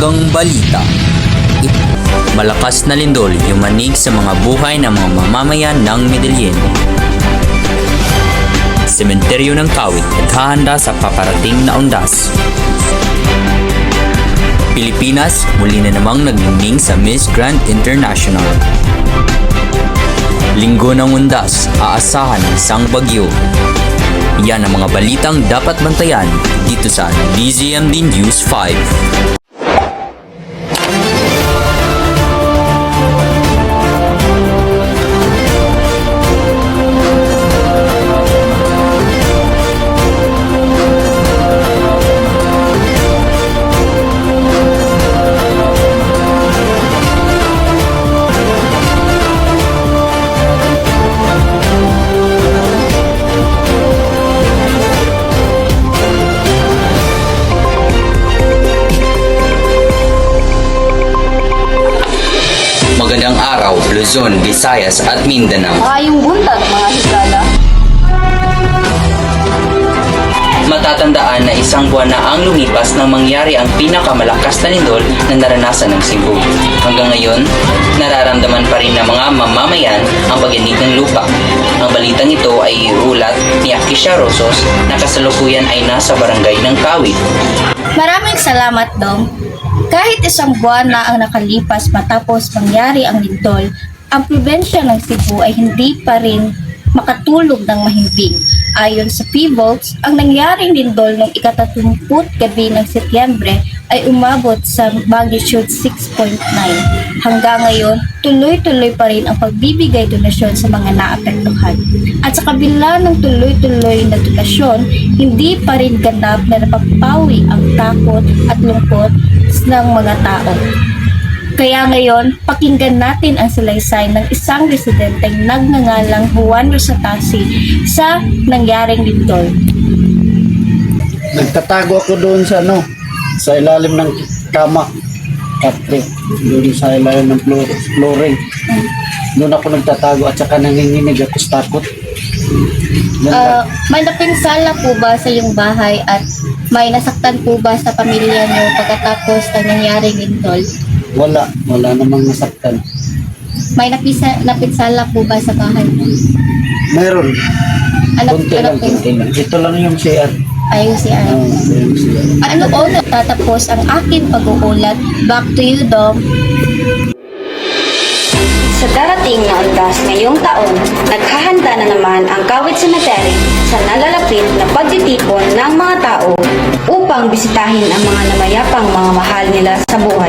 Maagang balita. Malakas na lindol yung manig sa mga buhay ng mga mamamayan ng Medellin. Sementeryo ng Kawit naghahanda sa paparating na undas. Pilipinas muli na namang nagningning sa Miss Grand International. Linggo ng undas, aasahan ng isang bagyo. Yan ang mga balitang dapat bantayan dito sa DZMD News 5. Magandang araw, Luzon, Visayas at Mindanao. Maayong buntag, mga higala. Matatandaan na isang buwan na ang lumipas nang mangyari ang pinakamalakas na lindol na naranasan ng Cebu. Hanggang ngayon, nararamdaman pa rin ng mga mamamayan ang pag-init ng lupa. Ang balitang ito ay iulat ni Akisha Rosos na kasalukuyan ay nasa barangay ng Kawit. Maraming salamat, Dong. Kahit isang buwan na ang nakalipas matapos mangyari ang lindol, ang probensya ng Cebu ay hindi pa rin makatulog ng mahimbing. Ayon sa PVOLTS, ang nangyaring lindol noong ika-30 gabi ng Setyembre ay umabot sa magnitude 6.9. Hanggang ngayon, tuloy-tuloy pa rin ang pagbibigay donasyon sa mga naapektuhan. At sa kabila ng tuloy-tuloy na donasyon, hindi pa rin ganap na napapawi ang takot at lungkot ng mga tao. Kaya ngayon, pakinggan natin ang salaysay ng isang residenteng nagngangalang Juan Rosatasi sa nangyaring lindol. Nagtatago ako doon sa sa ilalim ng kama. Kapre, doon sa ilalim ng flooring. Doon ako nagtatago at saka nanginginig ako sa takot. May napinsala po ba sa iyong bahay at may nasaktan po ba sa pamilya niyo pagkatapos ng nangyaring lindol? Wala namang nasaktan. May napinsala po ba sa bahay mo? Meron. Kunti lang. Po? Ito lang yung CR. Ayun si Ano. Yung CR. Ano po tatapos ang aking pag-uulat? Back to you, Dom. Sa darating na undas ngayong taon, naghahanda na naman ang Kawit Cemetery sa nalalapit na pagtitipon ng mga tao upang bisitahin ang mga namayapang mga mahal nila sa buhay.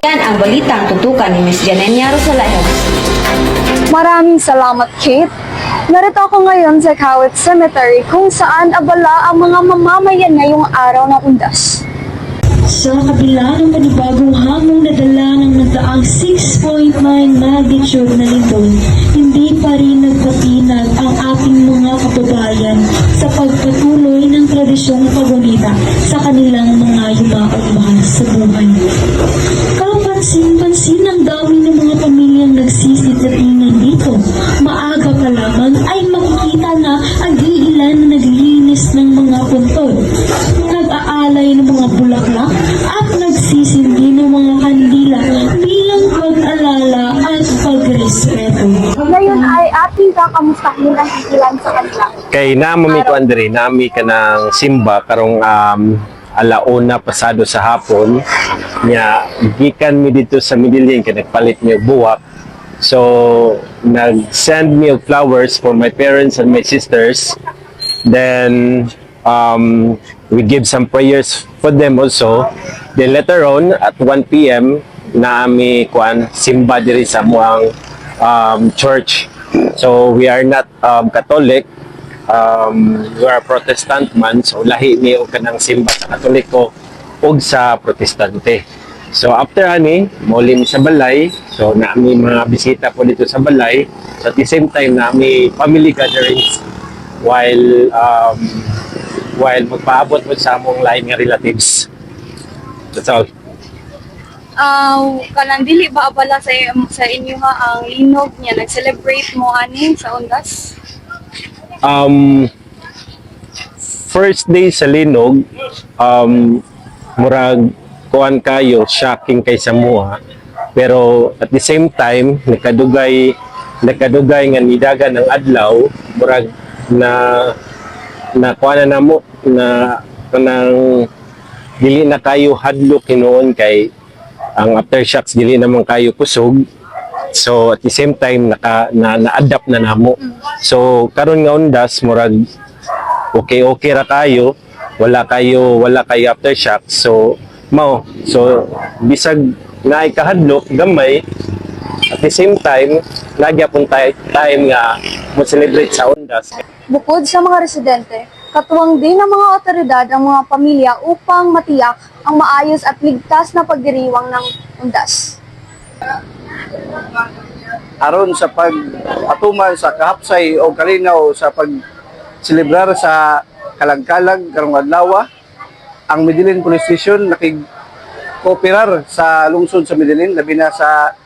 Yan ang balitang tutukan ni Ms. Janenia Rosalejos. Maraming salamat, Kate. Narito ako ngayon sa Kawit Cemetery kung saan abala ang mga mamamayan ngayong araw ng undas. Sa kabila ng panibagong hamong nadala ng nagdaang 6.9 magnitude na lindol, hindi pa rin nagpatinag ang ating mga kababayan sa pagpatuloy ng tradisyong paggunita sa kanilang mga yumaong mahal sa buhay. Kapansin-pansin ang dami ng mga pamilyang nagsisitatingan dito. Maaga pa lamang ay makikita na ang iilan na naglinis ng mga puntod, nag-aalay ng mga bulaklak at nagsisindi ng mga kandila bilang pag-alala at pagrespeto. Ngayon ay ating kakamustahin ang ilan sa kanila. Kay namami ko Andre, nami ka ng simba karong alauna pasado sa hapon nya gikan mi dito sa Medellin kay nagpalit mi og buwak. So nag-send me of flowers for my parents and my sisters. Then we give some prayers for them also. Then later on at 1 p.m. na ami kuan simba diri sa muang church. So we are not Catholic. We are Protestant man, so lahi mi og kanang simba sa Katoliko ug sa Protestante. So after ani, muli mi sa balay. So naami mga bisita po dito sa balay. So at the same time naami family gatherings while magpaabot mo sa among lain nga relatives. That's all. Kanang dili ba abala sa inyo ha ang linog niya nag-celebrate mo ani sa undas? First day sa linog, murag kuan kayo, shocking kay sa mua. Pero at the same time, nakadugay nga nidagan ng adlaw, murag na kuan na mo na kanang dili na kayo hadlok hinuon kay ang aftershocks dili naman kayo kusog. So at the same time na-adapt na namo. So karon nga undas murag okay ra kayo, wala kayo aftershock. So bisag naay kahadlok gamay, at the same time nagyapon time nga mo celebrate sa undas. Bukod sa mga residente, katuwang din ng mga otoridad ang mga pamilya upang matiyak ang maayos at ligtas na pagdiriwang ng undas. Aron sa pag-atuman sa kahapsay o kalinaw sa pag-celebrar sa kalag-kalag karong adlaw, ang Medellin Police Station nakig-kooperar sa lungsod sa Medellin, labi na sa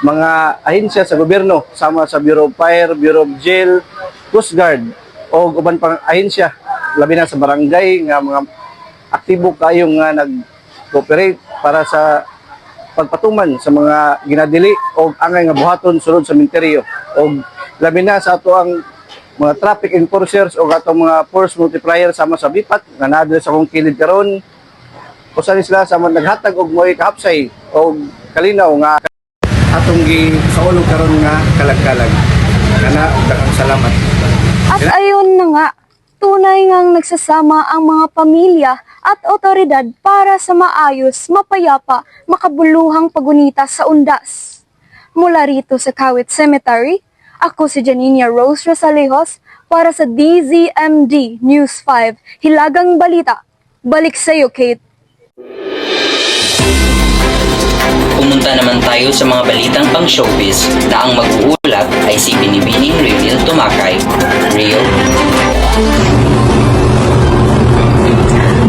mga ahensya sa gobyerno, sama sa Bureau of Fire, Bureau of Jail, Coast Guard, o uban pang ahensya, labi na sa barangay nga mga aktibo kayo nga nag-cooperate para sa pagpatuman sa mga ginadili o angay nga buhaton sulod sa minteryo, o labi na sa ato ang mga traffic enforcers o atong mga force multiplier sama sa BIPAT nga naa sa akong kilid karon, usa ni sila sama naghatag og moy kahapsay o kalinaw nga atong gisaulog karon nga kalag-kalag. Kana daghang salamat. At ayun na nga, tunay ngang nagsasama ang mga pamilya at otoridad para sa maayos, mapayapa, makabuluhang pagunita sa undas. Mula rito sa Kawit Cemetery, ako si Janina Rose Rosalejos para sa DZMD News 5, Hilagang Balita. Balik sa'yo, Kate. Pumunta naman tayo sa mga balitang pang showbiz na ang mag-uulat ay si Binibining Reveal Tumakay. Real?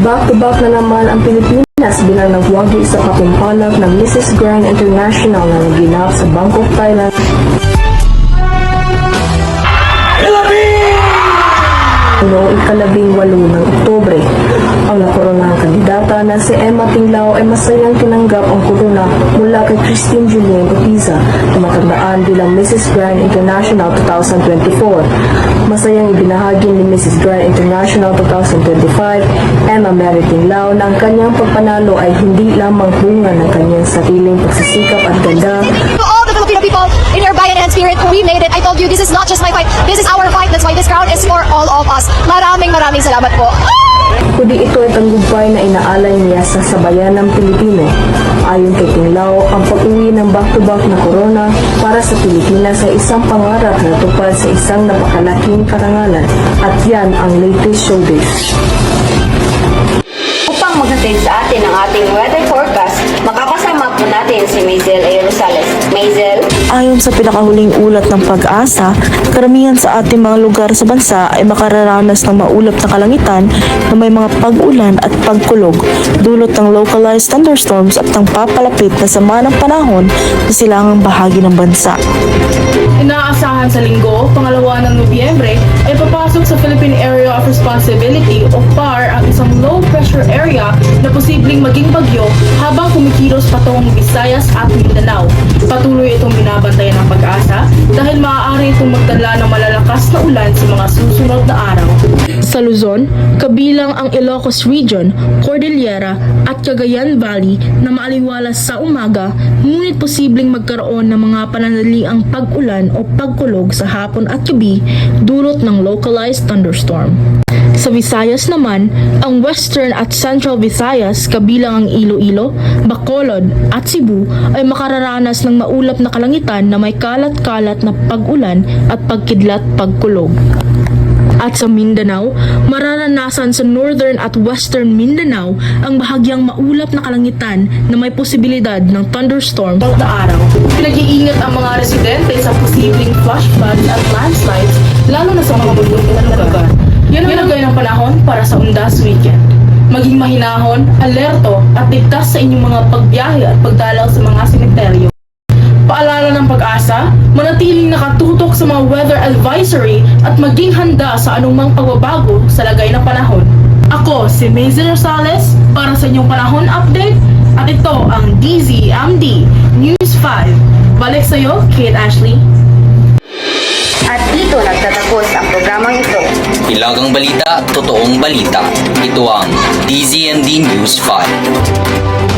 Back-to-back na naman ang Pilipinas bilang nagwagi sa katimpalak ng Mrs. Grand International na naginap sa Bangkok, Thailand. Noong ika-18 ng Oktubre, ang nakoronahang kandidata na si Emma Tinglao ay masayang tinanggap ang korona mula kay Christine Julian Upiza na matandaan bilang Mrs. Grand International 2024. Masayang ibinahagi ni Mrs. Grand International 2025, Emma Mary Tinglao, na ang kanyang pagpanalo ay hindi lamang bunga ng kanyang sariling pagsisikap at ganda. To all the Filipino people, in your bayan and spirit, we made it. I told you, this is not just my fight. This is our fight. That's why this crown is for all of us. Maraming salamat po. Kundi ito ay tanggumpay na inaalay niya sa sabayan ng Pilipino. Ayon kay Tinglao, ang pag-uwi ng back-to-back na corona para sa Pilipinas ay isang pangarap na tupad sa isang napakalaking karangalan. At yan ang latest showbiz. Upang maghatid sa atin ang ating weather forecast, makakasama po natin si Maisel A. Rosales. Maisel? Ayon sa pinakahuling ulat ng Pag-asa, karamihan sa ating mga lugar sa bansa ay makararanas ng maulap na kalangitan na may mga pag-ulan at pagkulog, dulot ng localized thunderstorms at ng papalapit na sama ng panahon sa silangang bahagi ng bansa. Inaasahan sa linggo, pangalawa ng Nobyembre, ay papasok sa Philippine Area of Responsibility o PAR ang isang low-pressure area na posibleng maging bagyo habang kumikilos patungong Visayas at Mindanao. Patuloy itong binabantayan ng Pag-asa dahil maaari itong magdala ng malalakas na ulan sa mga susunod na araw. Sa Luzon, kabilang ang Ilocos Region, Cordillera at Cagayan Valley na maaliwalas sa umaga, ngunit posibleng magkaroon ng mga pananaliang pag-ulan o pagkulog sa hapon at gabi dulot ng localized thunderstorm. Sa Visayas naman, ang Western at Central Visayas kabilang ang Iloilo, Bacolod at Cebu ay makararanas ng maulap na kalangitan na may kalat-kalat na pag-ulan at pagkidlat pagkulog. At sa Mindanao, mararanasan sa Northern at Western Mindanao ang bahagyang maulap na kalangitan na may posibilidad ng thunderstorm Na araw, pinag-iingat ang mga residente sa posibleng flash floods at landslides, lalo na sa mga bundok na lugar. Yan ang lagay ng panahon para sa Undas Weekend. Maging mahinahon, alerto at ligtas sa inyong mga pagbiyahe at pagdalaw sa mga sementeryo. Paalala ng Pag-asa, manatiling nakatutok sa mga weather advisory at maging handa sa anumang pagbabago sa lagay ng panahon. Ako si Maisel Rosales para sa inyong panahon update At ito ang DZMD News 5. Balik sa'yo, Kate Ashley. At dito nagtatapos ang programang ito. Hilagang balita, totoong balita. Ito ang DZMD News 5.